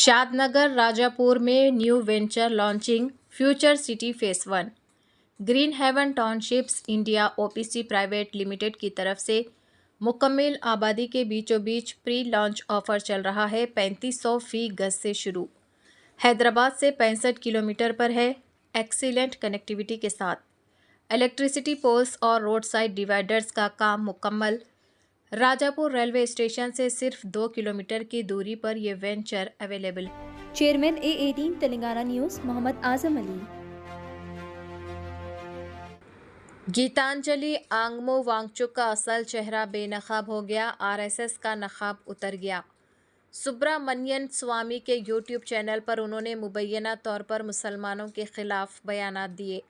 शादनगर राजापुर में new venture launching future city phase 1। Green haven townships India OPC private limited की तरफ से मुकम्मल आबादी के बीचों बीच प्री लॉन्च ऑफर चल रहा है। 3500 फी गज से शुरू, हैदराबाद से 65 किलोमीटर पर है। एक्सीलेंट कनेक्टिविटी के साथ इलेक्ट्रिसिटी पोल्स और रोड साइड डिवाइडर्स का काम मुकम्मल। राजापुर रेलवे स्टेशन से सिर्फ 2 किलोमीटर की दूरी पर यह venture available. Chairman A18 Telangana news Mohammed Azam Ali. Geetanjali Angmo Wangchuk का असल चेहरा बेनकाब हो गया, आरएसएस का नकाब उतर गया। सुब्रमण्यन स्वामी के यूट्यूब चैनल पर उन्होंने मुबैना तौर पर मुसलमानों के खिलाफ बयानात दिए।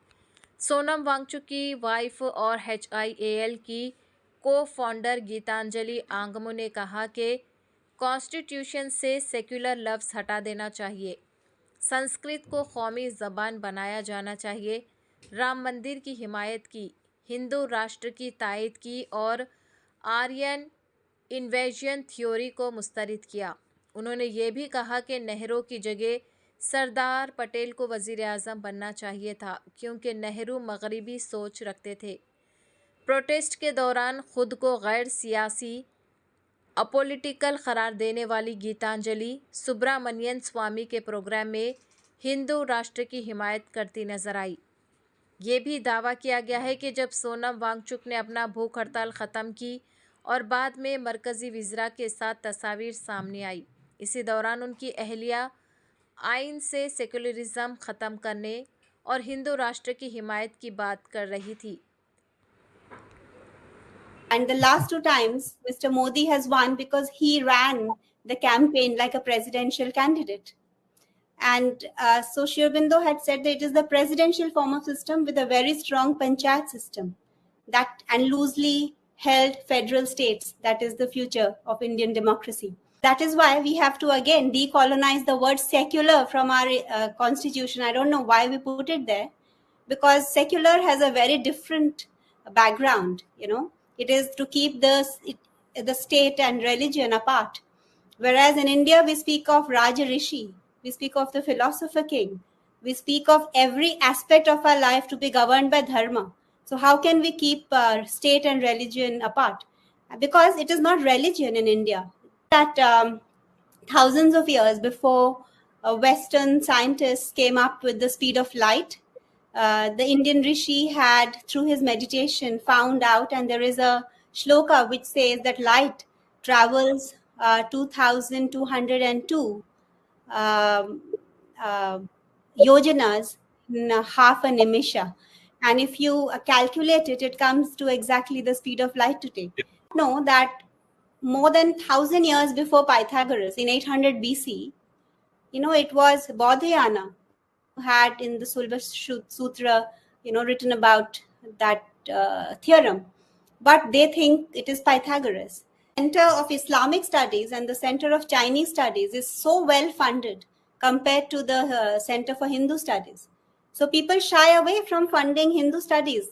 सोनम वांगचुक की वाइफ और HIAL की को फाउंडर गीतांजलि आंगमो ने कहा कि कॉन्स्टिट्यूशन से सेक्युलर लफ्ज़ हटा देना चाहिए, संस्कृत को कौमी ज़बान बनाया जाना चाहिए, राम मंदिर की हिमायत की, हिंदू राष्ट्र की तायद की और आर्यन इन्वेजन थ्योरी को मुस्तरद किया। उन्होंने ये भी कहा कि नेहरू की जगह सरदार पटेल को वज़ीर आज़म बनना चाहिए था, क्योंकि नेहरू मगरबी सोच रखते थे। प्रोटेस्ट के दौरान खुद को गैर सियासी अपोलिटिकल करार देने वाली गीतांजलि सुब्रमण्यन स्वामी के प्रोग्राम में हिंदू राष्ट्र की हिमायत करती नजर आई। ये भी दावा किया गया है कि जब सोनम वांगचुक ने अपना भूख हड़ताल ख़त्म की और बाद में मरकज़ी वज़ीरा के साथ तस्वीर सामने आई, इसी दौरान उनकी अहलिया आइन से सेकुलरिज्म ख़त्म करने और हिंदू राष्ट्र की हिमायत की बात कर रही थी। And the last two times, Mr. Modi has won because he ran the campaign like a presidential candidate. And so Sri Aurobindo had said that it is the presidential form of system with a very strong panchayat system that and loosely held federal states. That is the future of Indian democracy. That is why we have to again decolonize the word secular from our constitution. I don't know why we put it there, because secular has a very different background. It is to keep the state and religion apart. Whereas in India, we speak of Raja Rishi, we speak of the philosopher king, we speak of every aspect of our life to be governed by dharma. So how can we keep state and religion apart? Because it is not religion in India. That thousands of years before Western scientists came up with the speed of light, the Indian Rishi had, through his meditation, found out, and there is a shloka which says that light travels 2,202 yojanas in half a nimisha. And if you calculate it, it comes to exactly the speed of light today. Know that more than 1,000 years before Pythagoras, in 800 BC, it was Baudhayana had in the Sulva Sutra, written about that theorem. But they think it is Pythagoras. Center of Islamic Studies and the Center of Chinese Studies is so well funded compared to the Center for Hindu Studies. So people shy away from funding Hindu studies.